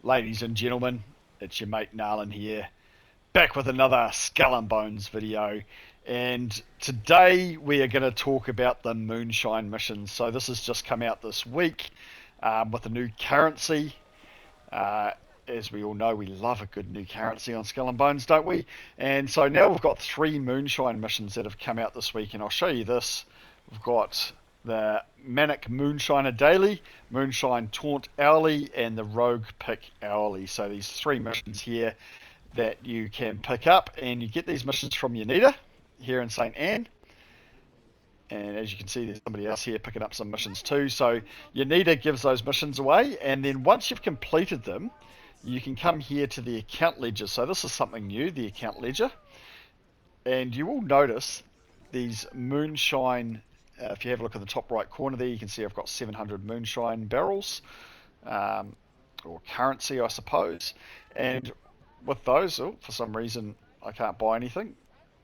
Ladies and gentlemen, it's your mate Narlin here, back with another Skull and Bones video. And today we are going to talk about the Moonshine mission. So this has just come out this week with a new currency. As we all know, we love a good new currency on Skull and Bones, don't we? And so now we've got 3 Moonshine missions that have come out this week, and I'll show you this. We've got the Manic Moonshiner Daily, Moonshine Taunt Hourly, and the Rogue Pick Hourly. So these 3 missions here that you can pick up, and you get these missions from Yanita here in St. Anne. And as you can see, there's somebody else here picking up some missions too. So Yanita gives those missions away, and then once you've completed them, you can come here to the account ledger. So this is something new, the account ledger. And you will notice these moonshine, if you have a look at the top right corner there, you can see I've got 700 moonshine barrels, or currency, I suppose. And with those, for some reason, I can't buy anything.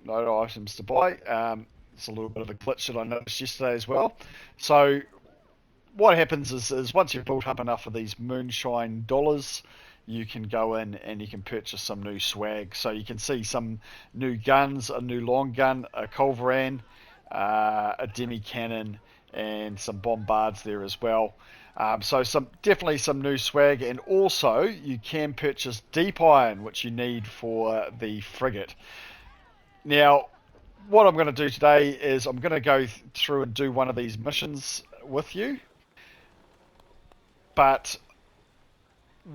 No items to buy. It's a little bit of a glitch that I noticed yesterday as well. So what happens is once you've built up enough of these moonshine dollars, you can go in and you can purchase some new swag. So you can see some new guns, a new long gun, a culverin, a demi cannon, and some bombards there as well. So definitely some new swag, and also you can purchase deep iron, which you need for the frigate. Now, what I'm going to do today is I'm going to go through and do one of these missions with you. But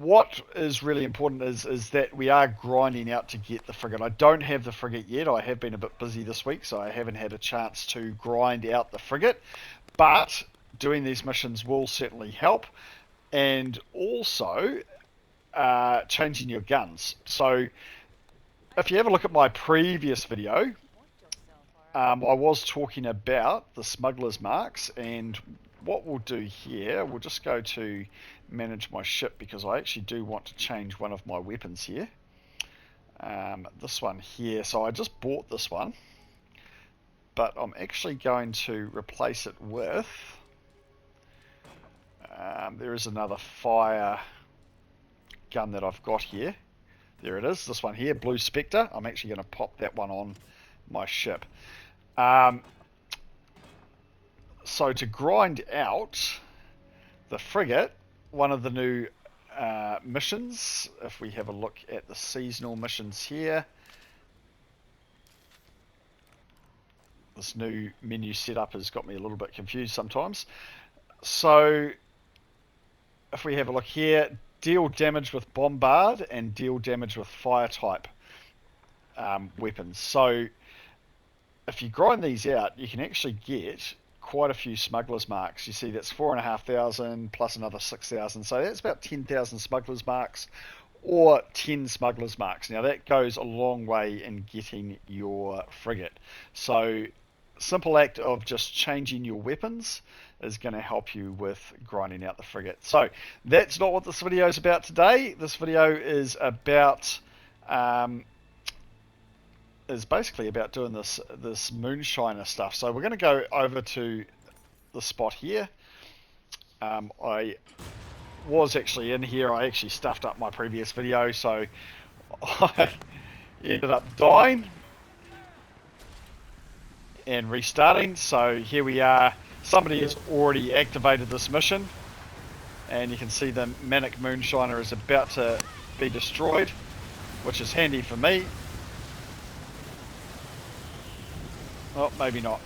what is really important is that we are grinding out to get the frigate. I don't have the frigate yet. I have been a bit busy this week, so I haven't had a chance to grind out the frigate. But doing these missions will certainly help. And also changing your guns. So if you have a look at my previous video, I was talking about the smuggler's marks, and what we'll do here, we'll just go to manage my ship, because I actually do want to change one of my weapons here. This one here, so I just bought this one, but I'm actually going to replace it with, there is another fire gun that I've got here. There it is, this one here, Blue Spectre. I'm actually going to pop that one on my ship. So to grind out the frigate, one of the new missions, if we have a look at the seasonal missions here, this new menu setup has got me a little bit confused sometimes. So if we have a look here, deal damage with bombard and deal damage with fire type weapons. So if you grind these out, you can actually get quite a few smuggler's marks. You see that's 4,500 plus another 6,000, so that's about 10,000 smuggler's marks, or 10 smuggler's marks. Now that goes a long way in getting your frigate. So simple act of just changing your weapons is going to help you with grinding out the frigate. So that's not what this video is about today. This video is about is basically about doing this moonshiner stuff. So we're going to go over to the spot here. I was actually in here. I actually stuffed up my previous video, so I ended up dying and restarting. So here we are. Somebody has already activated this mission, and you can see the Manic Moonshiner is about to be destroyed, which is handy for me. Oh, maybe not.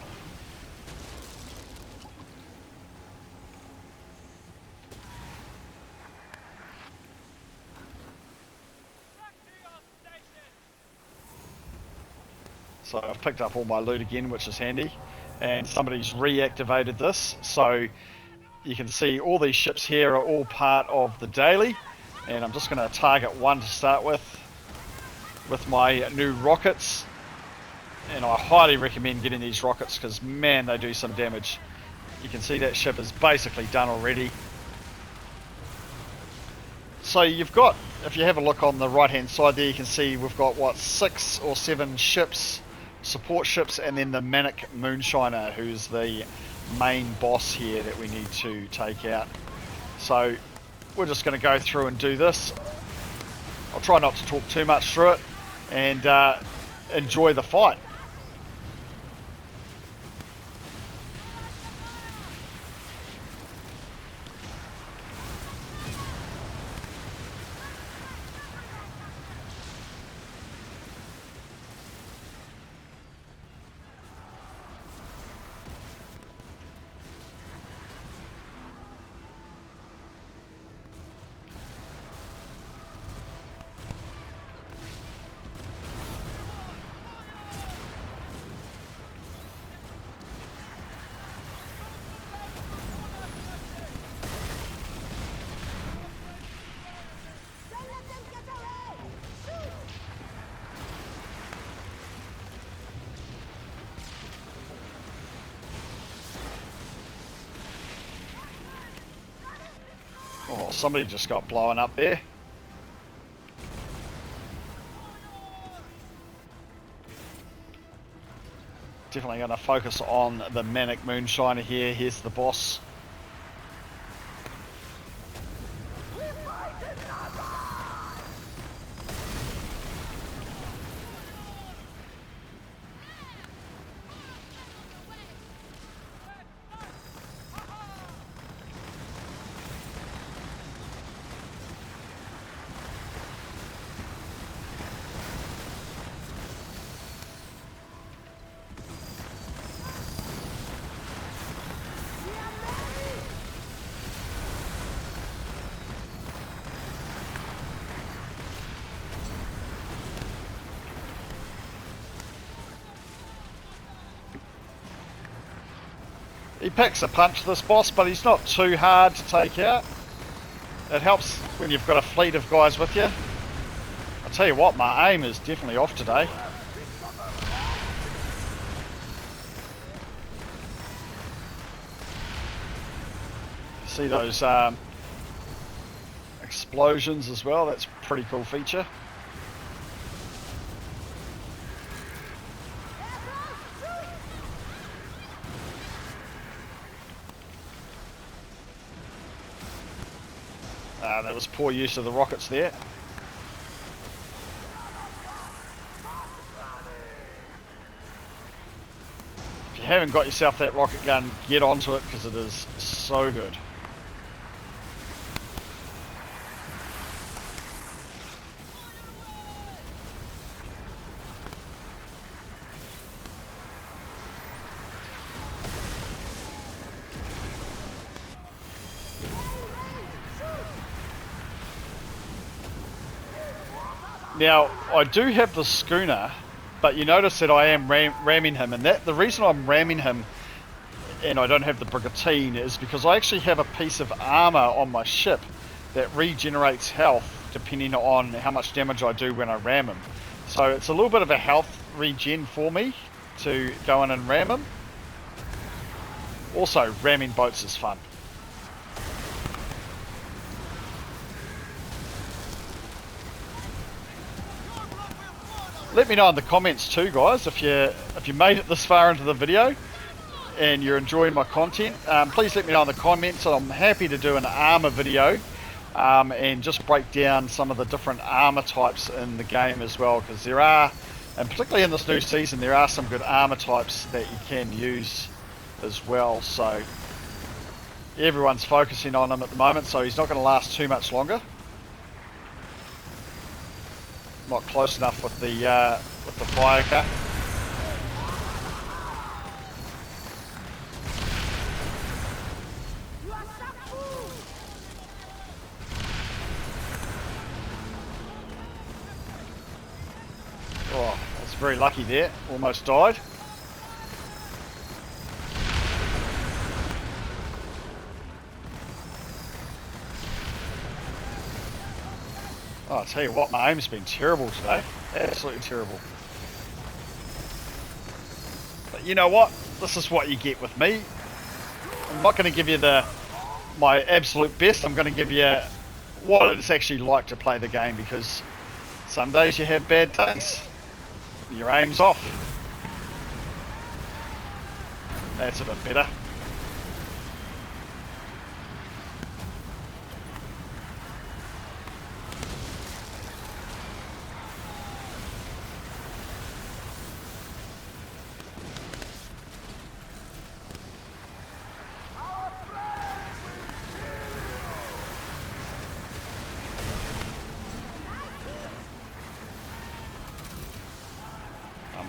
So I've picked up all my loot again, which is handy. And somebody's reactivated this. So you can see all these ships here are all part of the daily. And I'm just going to target one to start with my new rockets. And I highly recommend getting these rockets, because man, they do some damage. You can see that ship is basically done already. So you've got, if you have a look on the right hand side there, you can see we've got what, 6 or 7 ships, support ships, and then the Manic Moonshiner, who's the main boss here that we need to take out. So we're just going to go through and do this. I'll try not to talk too much through it and enjoy the fight. Oh, somebody just got blown up there. Definitely going to focus on the Manic Moonshiner here. Here's the boss. He packs a punch, this boss, but he's not too hard to take out. It helps when you've got a fleet of guys with you. I'll tell you what, my aim is definitely off today. See those explosions as well, that's a pretty cool feature. That was poor use of the rockets there. If you haven't got yourself that rocket gun, get onto it because it is so good. Now, I do have the schooner, but you notice that I am ramming him, and the reason I'm ramming him and I don't have the brigantine is because I actually have a piece of armor on my ship that regenerates health depending on how much damage I do when I ram him. So it's a little bit of a health regen for me to go in and ram him. Also, ramming boats is fun. Let me know in the comments too, guys, if you made it this far into the video and you're enjoying my content. Please let me know in the comments, and I'm happy to do an armor video and just break down some of the different armor types in the game as well, because there are, and particularly in this new season, there are some good armor types that you can use as well. So everyone's focusing on him at the moment, so he's not going to last too much longer. Not close enough with the fire cut. Oh, I was very lucky there. Almost died. Oh, I'll tell you what, my aim's been terrible today. Absolutely terrible. But you know what? This is what you get with me. I'm not going to give you my absolute best. I'm going to give you what it's actually like to play the game, because some days you have bad days. Your aim's off. That's a bit better.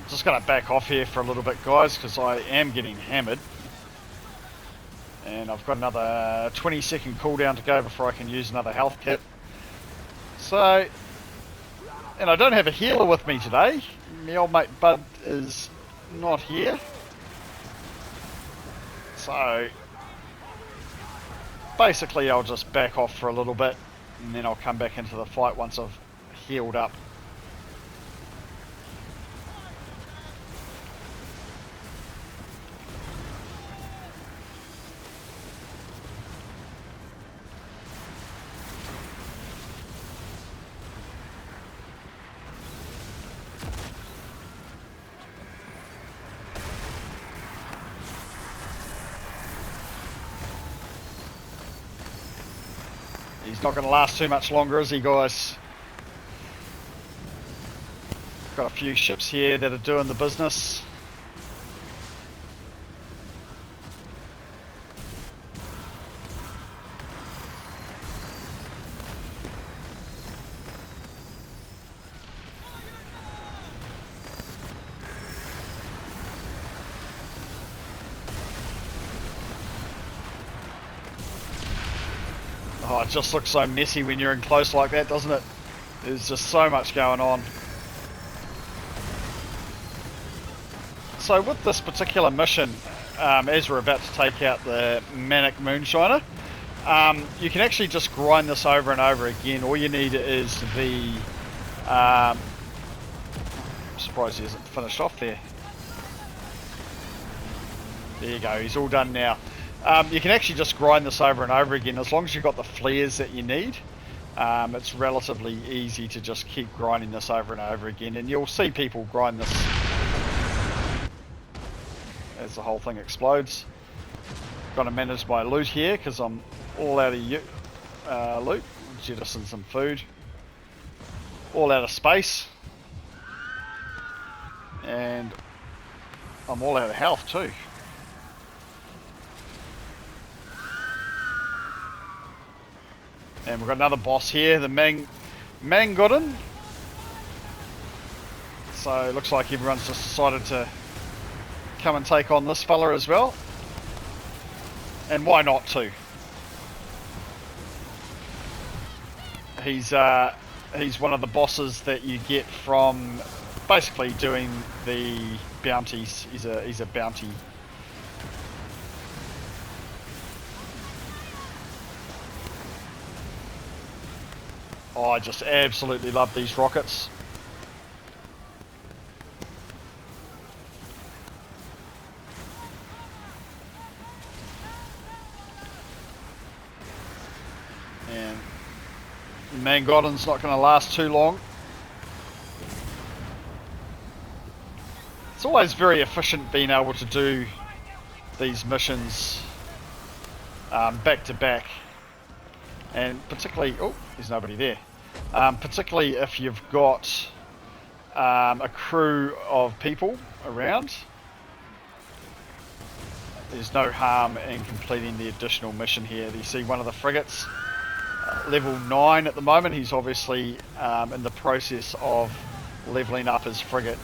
Just going to back off here for a little bit, guys, because I am getting hammered. And I've got another 20-second cooldown to go before I can use another health kit. So, and I don't have a healer with me today. My old mate Bud is not here. So, basically I'll just back off for a little bit, and then I'll come back into the fight once I've healed up. He's not going to last too much longer, is he, guys? Got a few ships here that are doing the business. Oh, it just looks so messy when you're in close like that, doesn't it? There's just so much going on. So with this particular mission, as we're about to take out the Manic Moonshiner, you can actually just grind this over and over again. All you need is the... I'm surprised he hasn't finished off there. There you go, he's all done now. You can actually just grind this over and over again as long as you've got the flares that you need. It's relatively easy to just keep grinding this over and over again, and you'll see people grind this as the whole thing explodes. Got to manage my loot here because I'm all out of loot. Jettison some food. All out of space. And I'm all out of health too. And we've got another boss here, the Mangodin. So it looks like everyone's just decided to come and take on this fella as well. And why not too? He's one of the bosses that you get from basically doing the bounties. He's a bounty. Oh, I just absolutely love these rockets. And Mangodin's not going to last too long. It's always very efficient being able to do these missions back to back. And particularly, oh, there's nobody there. Particularly if you've got a crew of people around, there's no harm in completing the additional mission here. You see one of the frigates, level 9 at the moment. He's obviously in the process of leveling up his frigate,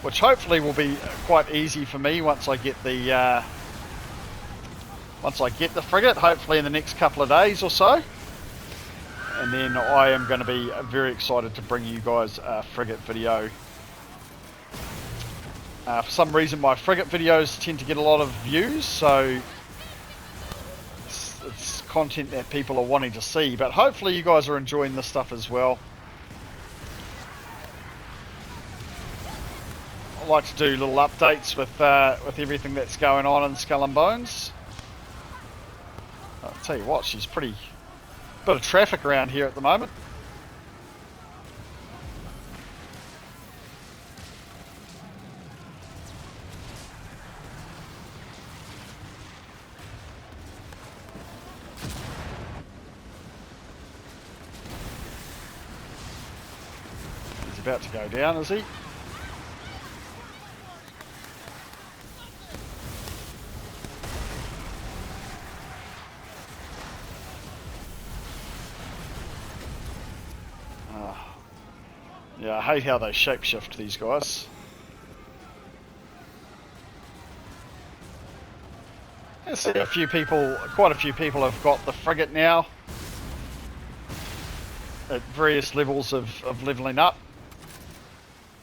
which hopefully will be quite easy for me once I get the frigate, hopefully in the next couple of days or so. And then I am going to be very excited to bring you guys a frigate video. For some reason my frigate videos tend to get a lot of views, so it's content that people are wanting to see. But hopefully you guys are enjoying this stuff as well. I like to do little updates with everything that's going on in Skull and Bones. I'll tell you what, she's pretty... bit of traffic around here at the moment. He's about to go down, is he? Yeah, I hate how they shapeshift, these guys. can see quite a few people have got the frigate now at various levels of levelling up.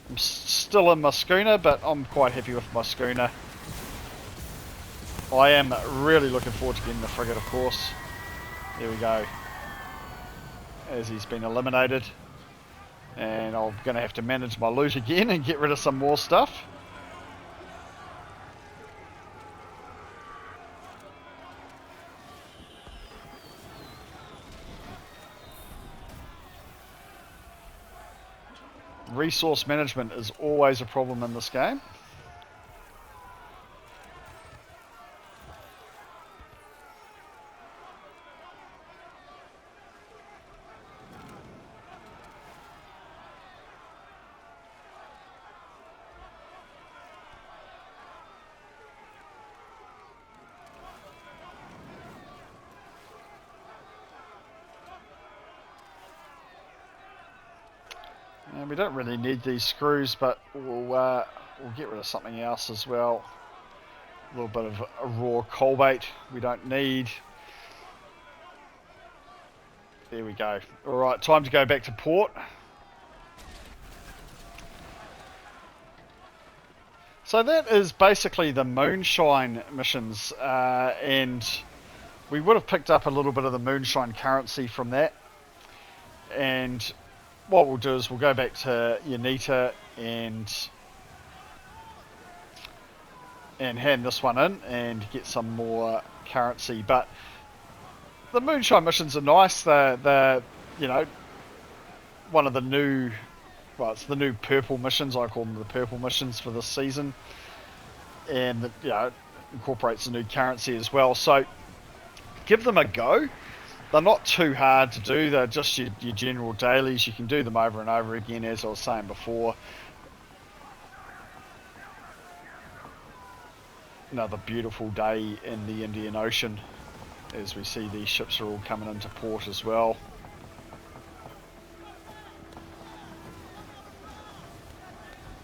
I'm still in my schooner, but I'm quite happy with my schooner. I am really looking forward to getting the frigate, of course. There we go. As he's been eliminated. And I'm going to have to manage my loot again and get rid of some more stuff. Resource management is always a problem in this game. And we don't really need these screws, but we'll get rid of something else as well. A little bit of a raw coal bait we don't need. There we go. Alright, time to go back to port. So that is basically the Moonshine missions, and we would have picked up a little bit of the Moonshine currency from that. And what we'll do is we'll go back to Yanita and hand this one in and get some more currency. But the Moonshine missions are nice. They're you know, one of the new, well, it's the new purple missions. I call them the purple missions for this season, and you know, incorporates the new currency as well. So give them a go. They're not too hard to do. They're just your general dailies. You can do them over and over again, as I was saying before. Another beautiful day in the Indian Ocean, as we see these ships are all coming into port as well.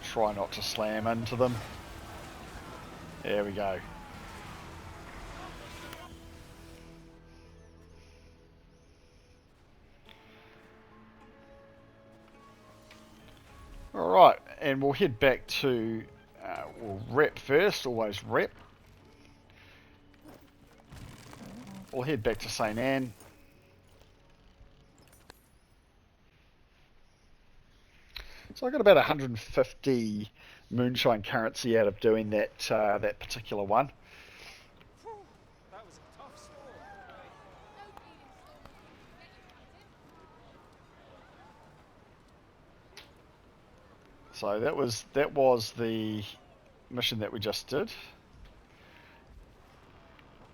Try not to slam into them. There we go. Alright, and we'll head back to, we'll rep first, always rep. We'll head back to St. Anne. So I got about 150 Moonshine currency out of doing that that particular one. That was a tough storm. So that was the mission that we just did.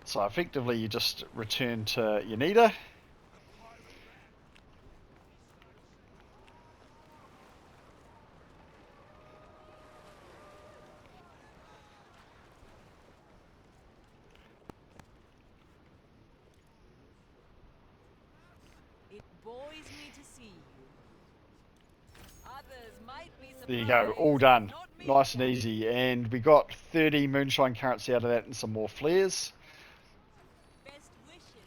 So effectively you just return to Yanita. It buoys me to see you. Others might be surprised. There you go, all done. Nice and easy. And we got 30 Moonshine currency out of that and some more flares.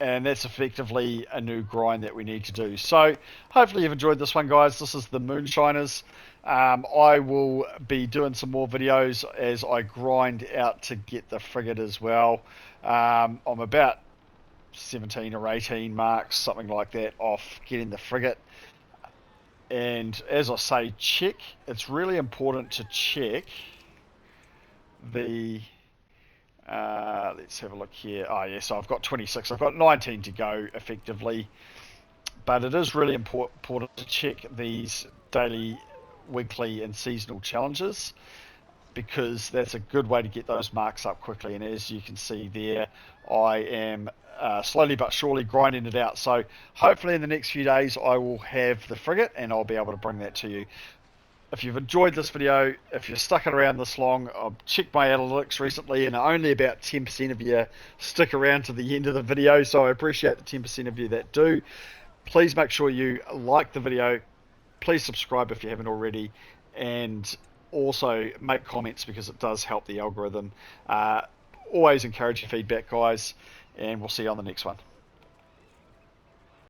And that's effectively a new grind that we need to do. So hopefully you've enjoyed this one, guys. This is the Moonshiners. I will be doing some more videos as I grind out to get the frigate as well. I'm about 17 or 18 marks, something like that, off getting the frigate. And as I say, check. It's really important to check the... let's have a look here. Oh yeah, so I've got 26. I've got 19 to go effectively. But it is really important to check these daily, weekly and seasonal challenges, because that's a good way to get those marks up quickly. And as you can see there, I am slowly but surely grinding it out. So hopefully in the next few days I will have the frigate and I'll be able to bring that to you. If you've enjoyed this video, if you're stuck it around this long, I've checked my analytics recently and only about 10% of you stick around to the end of the video, so I appreciate the 10% of you that do. Please make sure you like the video, please subscribe if you haven't already, and also make comments because it does help the algorithm. always encourage your feedback, guys, and we'll see you on the next one.